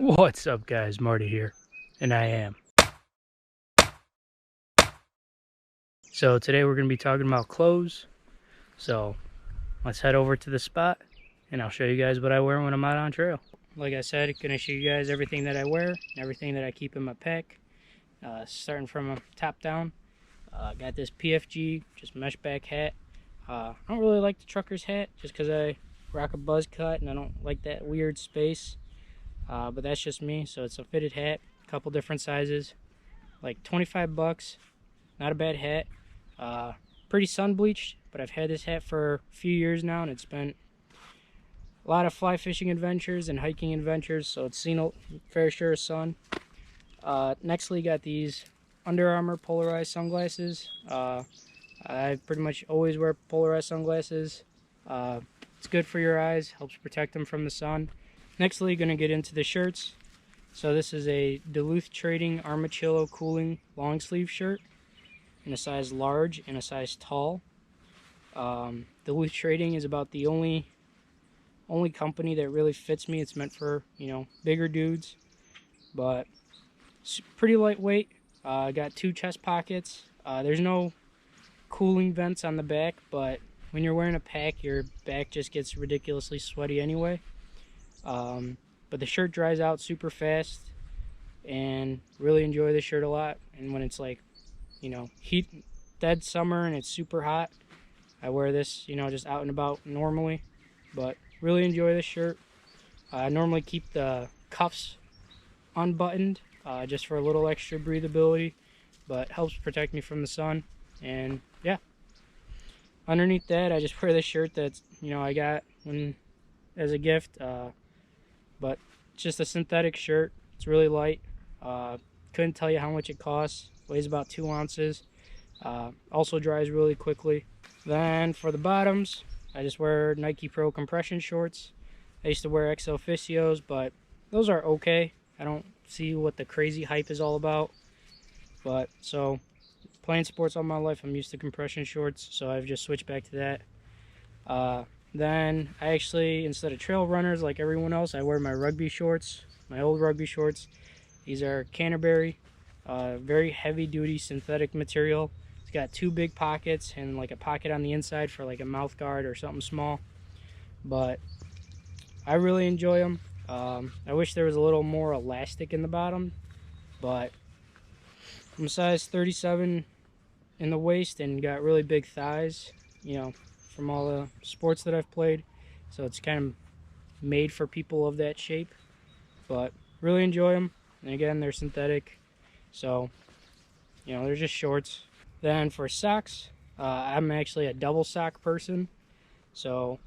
What's up, guys? Marty here, and I am. So today we're going to be talking about clothes. So let's head over to the spot, and I'll show you guys what I wear when I'm out on trail. Like I said, I'm going to show you guys everything that I wear, and everything that I keep in my pack. Starting from a top down, got this PFG, just mesh back hat. I don't really like the trucker's hat, just because I rock a buzz cut, and I don't like that weird space. But that's just me. So it's a fitted hat, a couple different sizes, like 25 bucks. Not a bad hat. Pretty sun bleached, but I've had this hat for a few years now, and it's been a lot of fly fishing adventures and hiking adventures, so it's seen a fair share of sun. Nextly, got these Under Armour polarized sunglasses. I pretty much always wear polarized sunglasses. It's good for your eyes, helps protect them from the sun. Nextly, going to get into the shirts. So this is a Duluth Trading Armachillo cooling long sleeve shirt in a size large and a size tall. Duluth Trading is about the only company that really fits me. It's meant for, bigger dudes, but it's pretty lightweight. Got 2 chest pockets. There's no cooling vents on the back, but when you're wearing a pack, your back just gets ridiculously sweaty anyway. But the shirt dries out super fast, and really enjoy the shirt a lot. And when it's like, dead summer and it's super hot, I wear this, just out and about normally. But really enjoy this shirt. I normally keep the cuffs unbuttoned, just for a little extra breathability, but helps protect me from the sun. And yeah, underneath that, I just wear this shirt that's, I got as a gift. But it's just a synthetic shirt. It's really light. Couldn't tell you how much it costs. Weighs about 2 ounces. Also dries really quickly. Then for the bottoms, I just wear Nike Pro compression shorts. I used to wear XL Officios, but those are okay. I don't see what the crazy hype is all about. But so, playing sports all my life, I'm used to compression shorts, so I've just switched back to that. Then I actually, instead of trail runners like everyone else, I wear my rugby shorts, my old rugby shorts. These are Canterbury, very heavy duty synthetic material. It's got 2 big pockets and like a pocket on the inside for like a mouth guard or something small. But I really enjoy them. I wish there was a little more elastic in the bottom, but I'm size 37 in the waist and got really big thighs, from all the sports that I've played, so it's kind of made for people of that shape. But really enjoy them, and again, they're synthetic, so they're just shorts. Then for socks, I'm actually a double sock person, so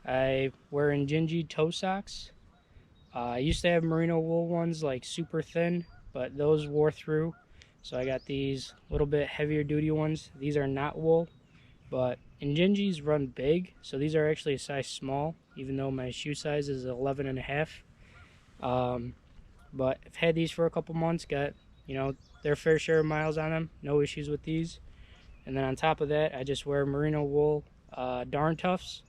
I wear Injinji toe socks. I used to have merino wool ones, like super thin, but those wore through, so I got these little bit heavier duty ones. These are not wool, but Injinjis run big, so these are actually a size small, even though my shoe size is 11.5. But I've had these for a couple months, got, their fair share of miles on them, no issues with these. And then on top of that, I just wear merino wool Darn Toughs.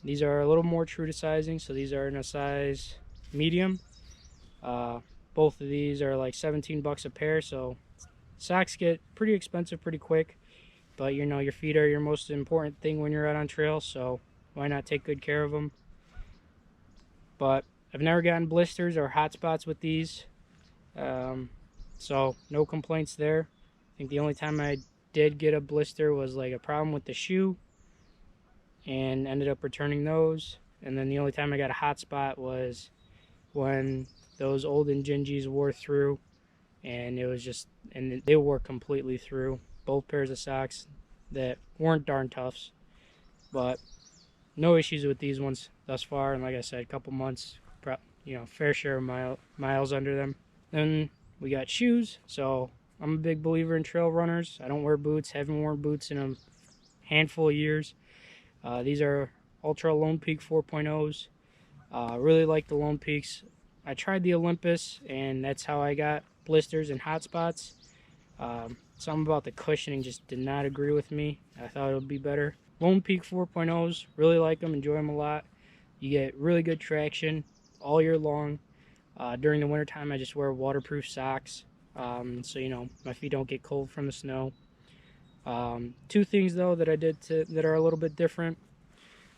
These are a little more true to sizing, so these are in a size medium. Both of these are like 17 bucks a pair, so socks get pretty expensive pretty quick. But your feet are your most important thing when you're out on trail, so why not take good care of them? But I've never gotten blisters or hot spots with these, so no complaints there. I think the only time I did get a blister was like a problem with the shoe, and ended up returning those. And then the only time I got a hot spot was when those old Injinjis wore through, and they wore completely through. Both pairs of socks that weren't Darn Toughs, but no issues with these ones thus far. And like I said, a couple months, fair share of miles under them. Then we got shoes. So I'm a big believer in trail runners. I don't wear boots, haven't worn boots in a handful of years. These are Ultra Lone Peak 4.0s. Really like the Lone Peaks. I tried the Olympus, and that's how I got blisters and hot spots. Something about the cushioning just did not agree with me. I thought it would be better. Lone Peak 4.0s, really like them, enjoy them a lot. You get really good traction all year long. During the wintertime, I just wear waterproof socks, so you know my feet don't get cold from the snow. Two things though that I did that are a little bit different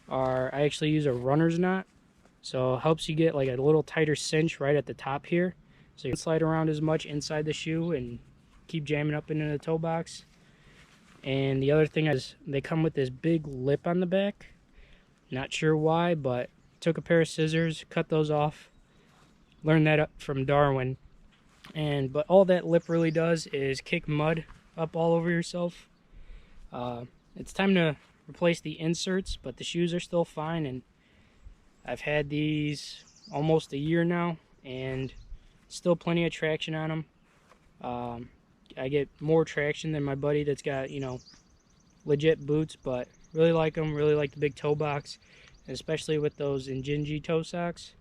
are I actually use a runner's knot, so it helps you get like a little tighter cinch right at the top here, so you can slide around as much inside the shoe and keep jamming up into the toe box. And the other thing is they come with this big lip on the back. Not sure why, but took a pair of scissors, cut those off. Learned that up from Darwin. But all that lip really does is kick mud up all over yourself. It's time to replace the inserts, but the shoes are still fine, and I've had these almost a year now and still plenty of traction on them. I get more traction than my buddy that's got, you know, legit boots, but really like them, really like the big toe box, especially with those Injinji toe socks.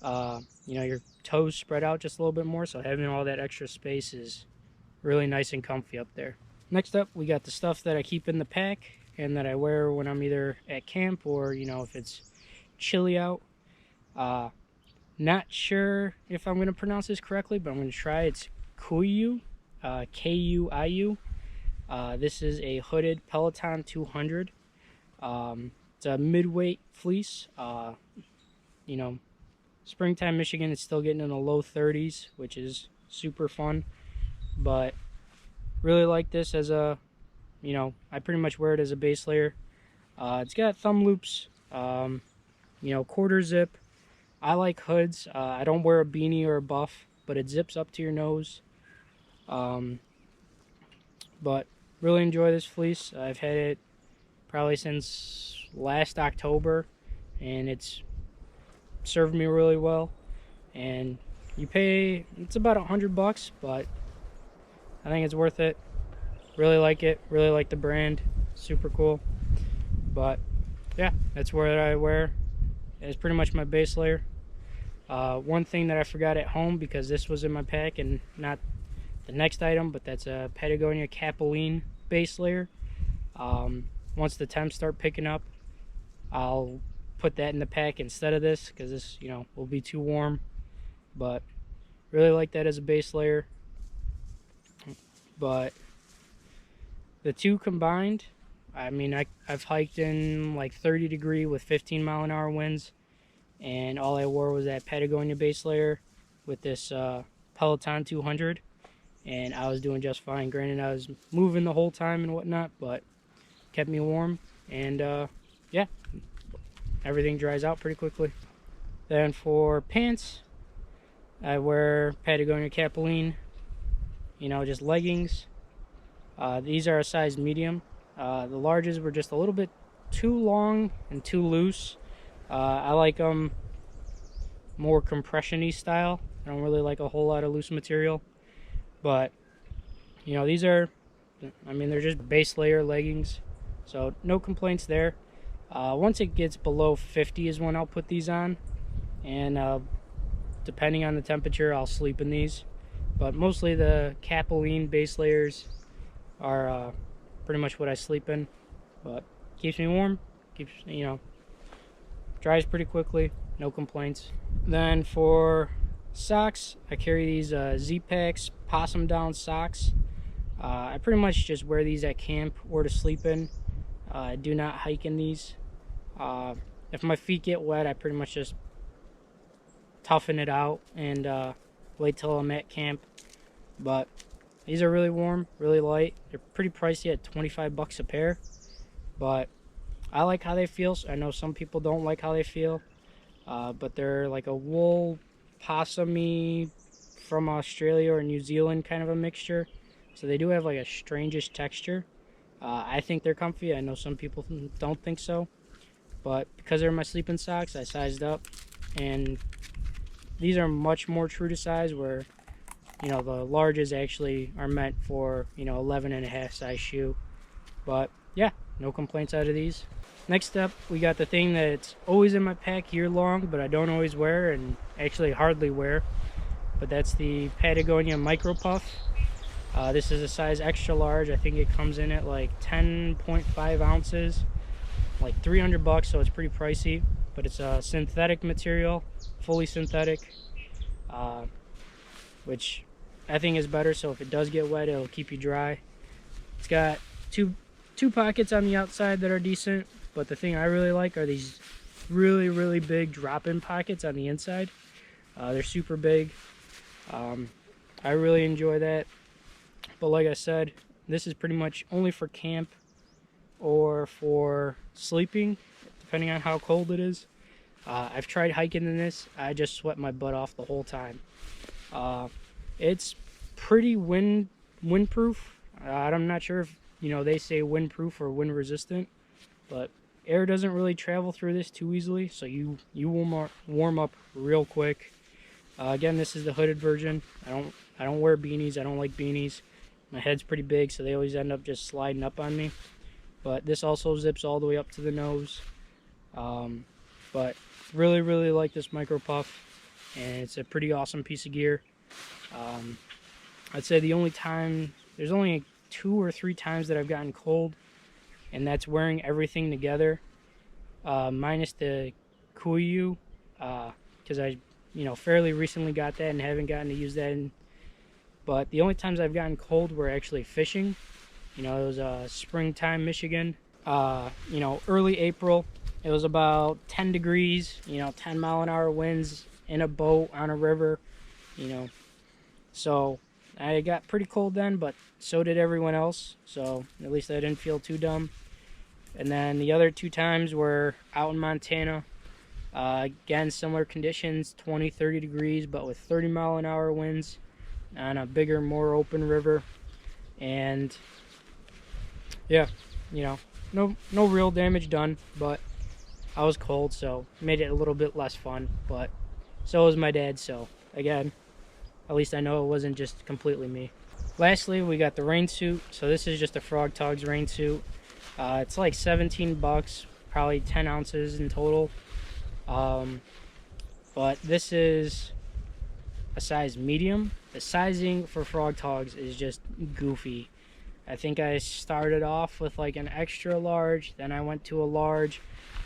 You know, your toes spread out just a little bit more, so having all that extra space is really nice and comfy up there. Next up, we got the stuff that I keep in the pack and that I wear when I'm either at camp or, you know, if it's chilly out. Not sure if I'm going to pronounce this correctly, but I'm going to try. It's Kuiu, Kuiu. This is a hooded Peloton 200. It's a mid-weight fleece. You know, springtime Michigan is still getting in the low 30s, which is super fun. But really like this as a, you know, I pretty much wear it as a base layer. It's got thumb loops, you know, quarter zip. I like hoods. I don't wear a beanie or a buff, but it zips up to your nose. But really enjoy this fleece. I've had it probably since last October, and it's served me really well. And you pay, it's about $100, but I think it's worth it. Really like it, really like the brand, super cool. But yeah, that's what I wear. It's pretty much my base layer. One thing that I forgot at home, because this was in my pack and not the next item, but that's a Patagonia Capilene base layer. Once the temps start picking up, I'll put that in the pack instead of this, because this, you know, will be too warm. But really like that as a base layer. But the two combined, I mean, I've hiked in like 30 degree with 15-mile-an-hour winds, and all I wore was that Patagonia base layer with this Peloton 200, and I was doing just fine. Granted, I was moving the whole time and whatnot, but kept me warm. And yeah, everything dries out pretty quickly. Then for pants, I wear Patagonia Capilene, you know, just leggings. These are a size medium. The larges were just a little bit too long and too loose. I like them more compression-y style. I don't really like a whole lot of loose material. But, you know, these are, I mean, they're just base layer leggings. So no complaints there. Once it gets below 50 is when I'll put these on. And depending on the temperature, I'll sleep in these. But mostly the Capilene base layers are pretty much what I sleep in. But keeps me warm, keeps, you know, dries pretty quickly, no complaints. Then for socks, I carry these Z-Packs Possum Down socks. I pretty much just wear these at camp or to sleep in. I do not hike in these. If my feet get wet, I pretty much just toughen it out and wait till I'm at camp. But these are really warm, really light. They're pretty pricey at 25 bucks a pair, but I like how they feel. I know some people don't like how they feel, but they're like a wool possum-y from Australia or New Zealand kind of a mixture. So they do have like a strangish texture. I think they're comfy. I know some people don't think so, but because they're my sleeping socks, I sized up, and these are much more true to size, where, you know, the larges actually are meant for, you know, 11.5 size shoe. But yeah, no complaints out of these. Next up, we got the thing that's always in my pack year long, but I don't always wear and actually hardly wear. But that's the Patagonia Micro Puff. This is a size extra large. I think it comes in at like 10.5 ounces, like 300 bucks, so it's pretty pricey. But it's a synthetic material, fully synthetic. which I think is better. So if it does get wet, it'll keep you dry. It's got two pockets on the outside that are decent, but the thing I really like are these really big drop-in pockets on the inside. They're super big. I really enjoy that. But like I said, this is pretty much only for camp or for sleeping, depending on how cold it is. I've tried hiking in this. I just sweat my butt off the whole time. It's pretty windproof. I'm not sure if they say windproof or wind resistant, but air doesn't really travel through this too easily, so you will warm up real quick. Again, this is the hooded version. I don't wear beanies. I don't like beanies. My head's pretty big, so they always end up just sliding up on me. But this also zips all the way up to the nose. But really like this micro puff, and it's a pretty awesome piece of gear. I'd say there's only 2 or 3 times that I've gotten cold, and that's wearing everything together, minus the Kuiu, because I fairly recently got that and haven't gotten to use that. But the only times I've gotten cold were actually fishing. It was springtime Michigan, early April. It was about 10 degrees, 10-mile-an-hour winds in a boat on a river, So I got pretty cold then, but so did everyone else. So at least I didn't feel too dumb. And then the other 2 times were out in Montana. Again, similar conditions, 20, 30 degrees, but with 30-mile-an-hour winds on a bigger, more open river. And yeah, no real damage done, but I was cold, so made it a little bit less fun. But so was my dad, so again, at least I know it wasn't just completely me. Lastly, we got the rain suit. So this is just a Frog Togs rain suit. It's like 17 bucks, probably 10 ounces in total. But this is a size medium. The sizing for Frog Togs is just goofy. I think I started off with like an extra large, then I went to a large,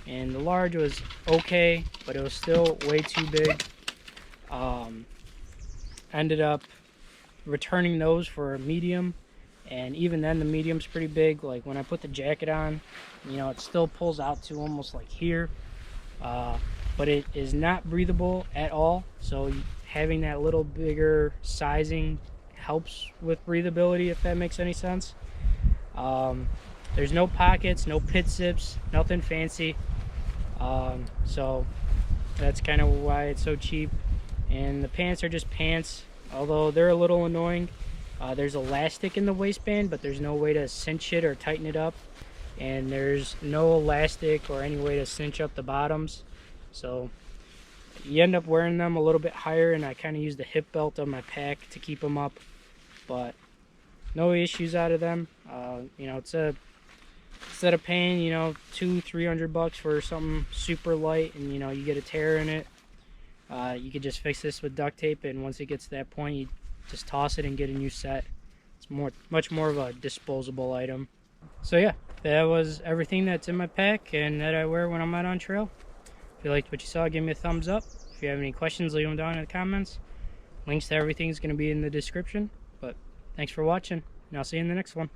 and the large was okay, but it was still way too big. Ended up returning those for a medium, and even then the medium's pretty big. Like when I put the jacket on, it still pulls out to almost like here, but it is not breathable at all. So having that little bigger sizing helps with breathability, if that makes any sense. There's no pockets, no pit zips, nothing fancy. So that's kind of why it's so cheap. And the pants are just pants, although they're a little annoying. There's elastic in the waistband, but there's no way to cinch it or tighten it up. And there's no elastic or any way to cinch up the bottoms. So you end up wearing them a little bit higher, and I kind of use the hip belt of my pack to keep them up. But no issues out of them. Instead of paying, $200-300 for something super light, and you get a tear in it, you could just fix this with duct tape, and once it gets to that point, you just toss it and get a new set. It's much more of a disposable item. So yeah, that was everything that's in my pack and that I wear when I'm out on trail. If you liked what you saw, give me a thumbs up. If you have any questions, leave them down in the comments. Links to everything is going to be in the description. But thanks for watching, and I'll see you in the next one.